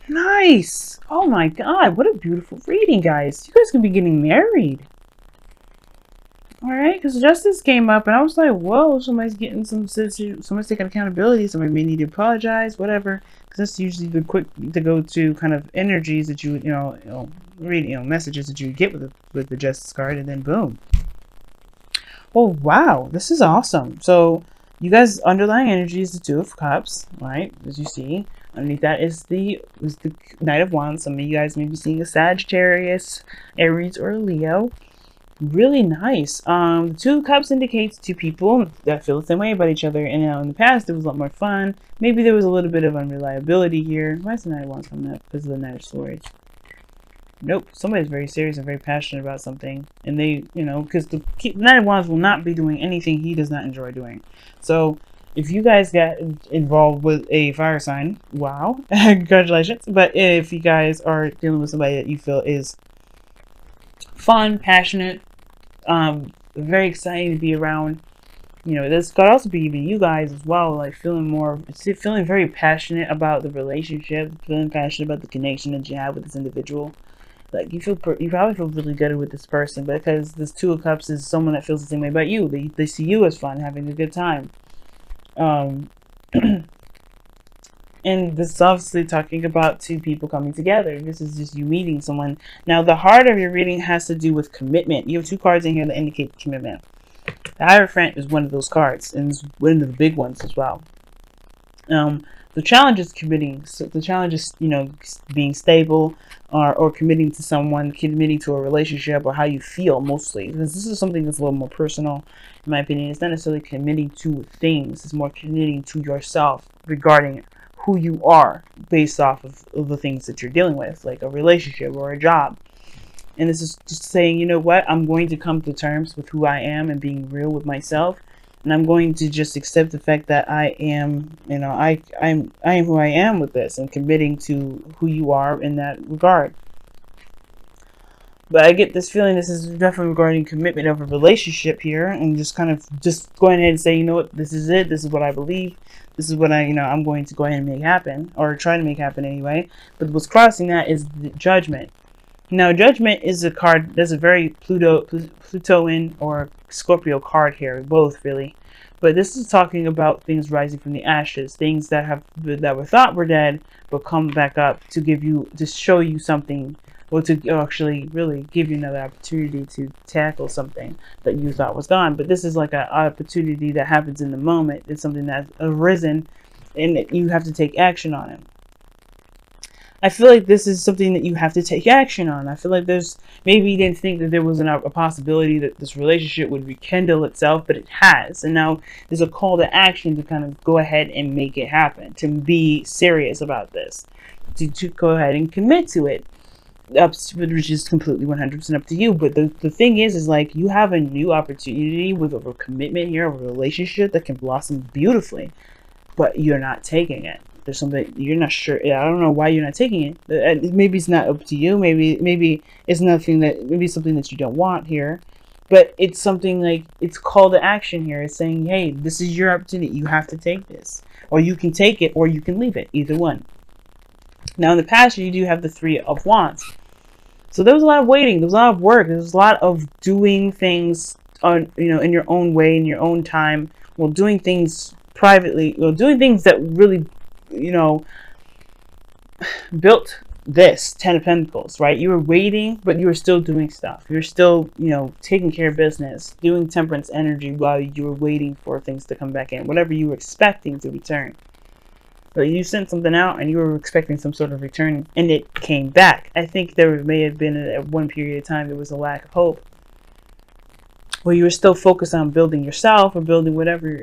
Nice. Oh my God. What a beautiful reading, guys. You guys can be getting married. All right. Because justice came up and I was like, whoa, somebody's getting somebody's taking accountability. Somebody may need to apologize, whatever. Because that's usually the quick to go to kind of energies that you read, messages that you get with the justice card, and then boom. Oh, wow. This is awesome. So you guys' underlying energy is the Two of Cups, right? As you see. Underneath that is the Knight of Wands. Some of you guys may be seeing a Sagittarius, Aries, or a Leo. Really nice. The Two of Cups indicates two people that feel the same way about each other. And in the past, it was a lot more fun. Maybe there was a little bit of unreliability here. Why is the Knight of Wands coming up? Because of the Knight of Swords. Nope, somebody's very serious and very passionate about something, and because the Knight of Wands will not be doing anything he does not enjoy doing. So, if you guys get involved with a fire sign, wow, congratulations. But if you guys are dealing with somebody that you feel is fun, passionate, very exciting to be around, this could also be even you guys as well, like feeling very passionate about the relationship, feeling passionate about the connection that you have with this individual. Like you probably feel really good with this person, because this Two of Cups is someone that feels the same way about you. They see you as fun, having a good time. Um, and this is obviously talking about two people coming together. This is just you meeting someone. Now, the heart of your reading has to do with commitment. You have two cards in here that indicate commitment. The Hierophant is one of those cards, and it's one of the big ones as well. The challenge is committing. So the challenge is, being stable, or committing to someone, committing to a relationship, or how you feel mostly. Because this is something that's a little more personal, in my opinion. It's not necessarily committing to things. It's more committing to yourself regarding who you are based off of the things that you're dealing with, like a relationship or a job. And this is just saying, you know what, I'm going to come to terms with who I am and being real with myself. And I'm going to just accept the fact that I am, I am who I am with this, and committing to who you are in that regard. But I get this feeling this is definitely regarding commitment of a relationship here, and just kind of just going ahead and say, you know what, this is it. This is what I believe. This is what I'm going to go ahead and make happen, or try to make happen anyway. But what's crossing that is the Judgment. Now, Judgment is a card. There's a very Plutoan or Scorpio card here, both really. But this is talking about things rising from the ashes, things that were thought were dead, but come back up to show you something, or to actually really give you another opportunity to tackle something that you thought was gone. But this is like an opportunity that happens in the moment. It's something that's arisen, and you have to take action on it. I feel like this is something that you have to take action on. I feel like maybe you didn't think that there was a possibility that this relationship would rekindle itself, but it has. And now there's a call to action to kind of go ahead and make it happen, to be serious about this, to go ahead and commit to it, which is completely 100% up to you. But the thing is like, you have a new opportunity with a commitment here, of a relationship that can blossom beautifully, but you're not taking it. There's something you're not sure. I don't know why you're not taking it. Maybe it's not up to you. Maybe it's something that you don't want here. But it's something like, it's call to action here. It's saying, hey, this is your opportunity. You have to take this, or you can take it, or you can leave it. Either one. Now, in the past, you do have the Three of Wands. So there was a lot of waiting. There was a lot of work. There was a lot of doing things on, in your own way, in your own time. Well, doing things privately. Doing things that really, built this Ten of Pentacles, right? You were waiting, but you were still doing stuff. You were still, taking care of business, doing temperance energy while you were waiting for things to come back in, whatever you were expecting to return. But you sent something out and you were expecting some sort of return, and it came back. I think there may have been at one period of time there was a lack of hope, where you were still focused on building yourself, or building whatever,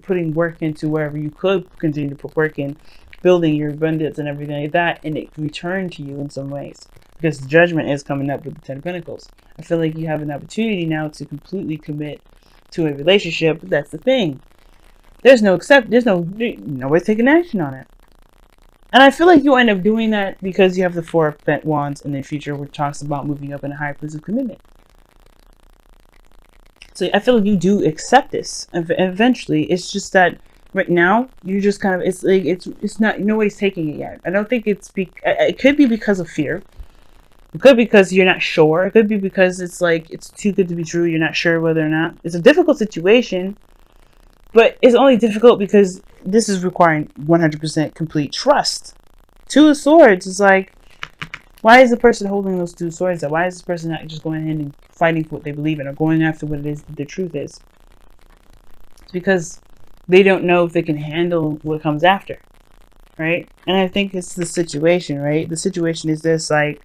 putting work into wherever you could continue to put work in, building your abundance and everything like that, and it returned to you in some ways, because the Judgment is coming up with the Ten of Pentacles. I feel like you have an opportunity now to completely commit to a relationship, but that's the thing. There's nobody's taking action on it. And I feel like you end up doing that because you have the Four of Wands in the future, which talks about moving up in a higher place of commitment. So I feel like you do accept this eventually. It's just that Right now, you just kind of, it's like, it's not, nobody's taking it yet. I don't think it's, it could be because of fear. It could be because you're not sure. It could be because it's like, it's too good to be true. You're not sure whether or not. It's a difficult situation, but it's only difficult because this is requiring 100% complete trust. Two of Swords is like, why is the person holding those two swords up? Why is this person not just going ahead and fighting for what they believe in, or going after what it is that the truth is? It's because they don't know if they can handle what comes after, right? And I think it's the situation, right? The situation is this, like,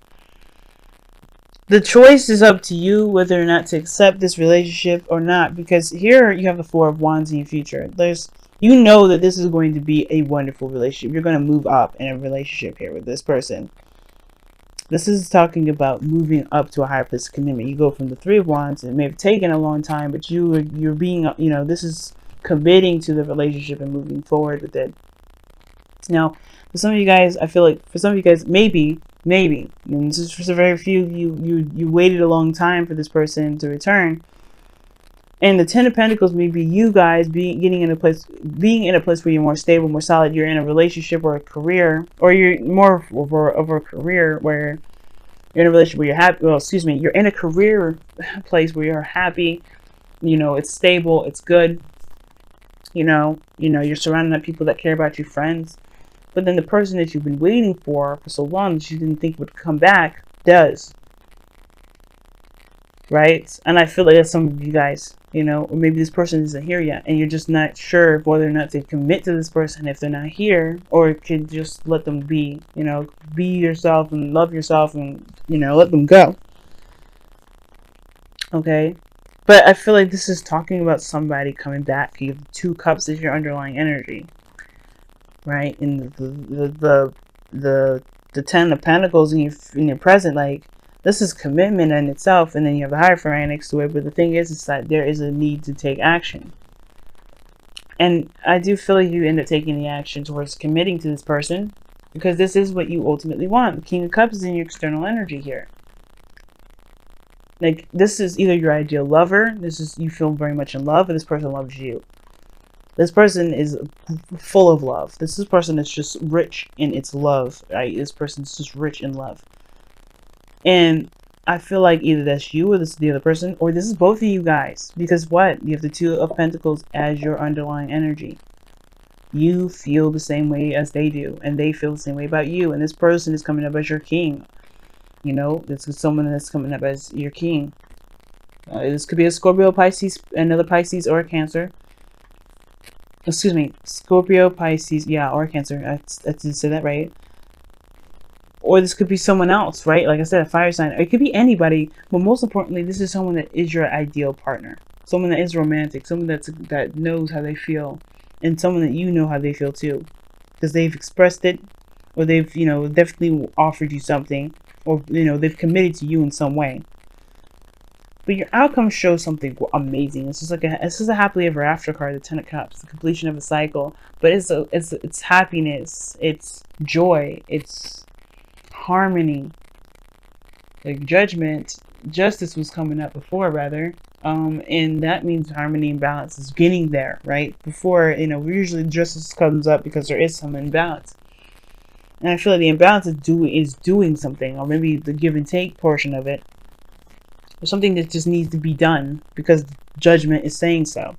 the choice is up to you whether or not to accept this relationship or not, because here you have the Four of Wands in your future. You know that this is going to be a wonderful relationship. You're going to move up in a relationship here with this person. This is talking about moving up to a higher place of commitment. You go from the Three of Wands, and it may have taken a long time, but you're being, this is committing to the relationship and moving forward with it. Now, for some of you guys, I feel like for some of you guys, maybe, and this is for very few, you waited a long time for this person to return. And the Ten of Pentacles may be you guys being in a place where you're more stable, more solid. You're in a relationship or a career, or you're more of a career where you're in a relationship where you're happy. Well, excuse me, you're in a career place where you're happy. It's stable, it's good. You're surrounded by people that care about you, friends. But then the person that you've been waiting for so long that you didn't think would come back does. Right? And I feel like that's some of you guys, or maybe this person isn't here yet, and you're just not sure whether or not to commit to this person if they're not here, or could just let them be, be yourself and love yourself and, let them go. Okay? But I feel like this is talking about somebody coming back. You have 2 cups as your underlying energy. Right? And the Ten of Pentacles in your present, like, this is commitment in itself, and then you have the Hierophant next to it. But the thing is that there is a need to take action. And I do feel like you end up taking the action towards committing to this person, because this is what you ultimately want. The King of Cups is in your external energy here. Like, this is either your ideal lover, you feel very much in love, or this person loves you. This person is full of love. This person is just rich in its love, right? This person is just rich in love. And I feel like either that's you or this is the other person, or this is both of you guys. Because what? You have the Two of Pentacles as your underlying energy. You feel the same way as they do, and they feel the same way about you. And this person is coming up as your king. This is someone that's coming up as your king. This could be a Scorpio, Pisces, another Pisces, or a Cancer. Excuse me, Scorpio, Pisces, yeah, or a Cancer. I did say that right. Or this could be someone else, right? Like I said, a fire sign. It could be anybody, but most importantly, this is someone that is your ideal partner. Someone that is romantic. Someone that knows how they feel. And someone that you know how they feel too. Because they've expressed it, or they've, definitely offered you something. Or, they've committed to you in some way. But your outcome shows something amazing. This is a happily ever after card, the Ten of Cups, the completion of a cycle. But it's happiness, it's joy, it's harmony, like justice was coming up before, rather, and that means harmony and balance is getting there, right? Before, usually justice comes up because there is some imbalance, and I feel like the imbalance is doing something, or maybe the give and take portion of it, or something that just needs to be done because judgment is saying so.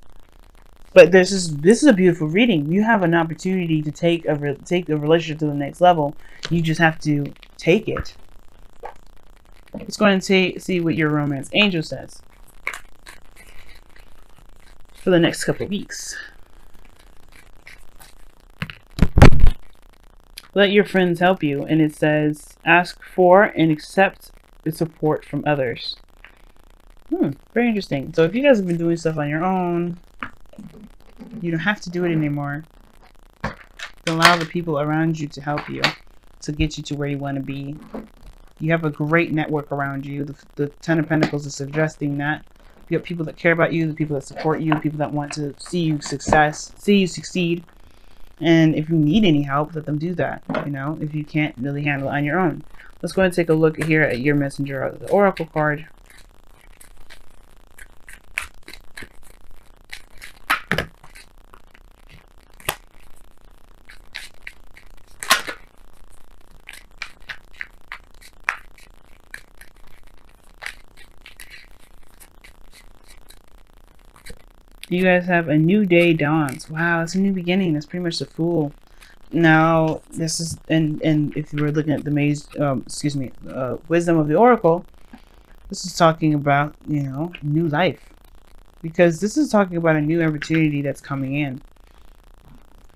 But this is a beautiful reading. You have an opportunity to take a relationship to the next level. You just have to take it. Let's go ahead and see what your romance angel says for the next couple of weeks. Let your friends help you. And it says, ask for and accept the support from others. Very interesting. So if you guys have been doing stuff on your own, you don't have to do it anymore. Allow the people around you to help you, to get you to where you want to be. You have a great network around you. The Ten of Pentacles is suggesting that. You have people that care about you, the people that support you, the people that want to see you succeed. And if you need any help, let them do that, if you can't really handle it on your own. Let's go ahead and take a look here at your messenger, the Oracle card. You guys have a new day dawns. Wow, it's a new beginning. That's pretty much the Fool. Now, this is, and if you were looking at the maze, wisdom of the Oracle, this is talking about, you know, new life. Because this is talking about a new opportunity that's coming in.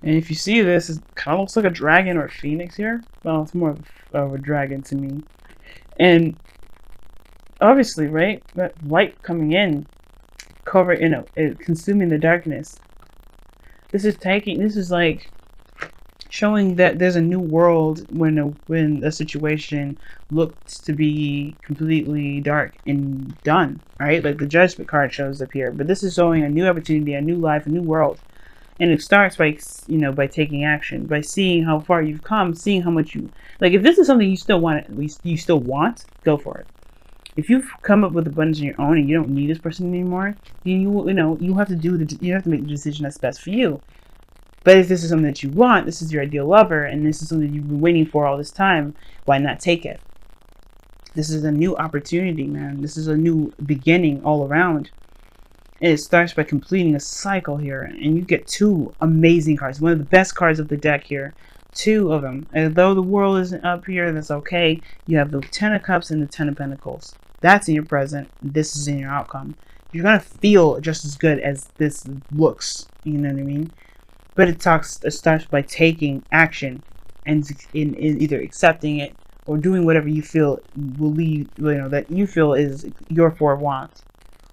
And if you see this, it kind of looks like a dragon or a phoenix here. Well, it's more of a dragon to me. And obviously, right, that light coming in, consuming the darkness. This is like showing that there's a new world when a situation looks to be completely dark and done, right? Like the Judgment card shows up here. But this is showing a new opportunity, a new life, a new world. And it starts by, you know, by taking action, by seeing how far you've come, seeing how much you, like, if this is something you still want, go for it. If you've come up with abundance on your own and you don't need this person anymore, you know, you have to make the decision that's best for you. But if this is something that you want, this is your ideal lover, and this is something you've been waiting for all this time, why not take it? This is a new opportunity, man. This is a new beginning all around. And it starts by completing a cycle here, and you get two amazing cards. One of the best cards of the deck here. Two of them. And though the world isn't up here, that's okay. You have the Ten of Cups and the Ten of Pentacles. That's in your present. This is in your outcome. You're going to feel just as good as this looks. You know what I mean? But it starts by taking action and in either accepting it or doing whatever you feel will lead, you know, that you feel is your four of wands.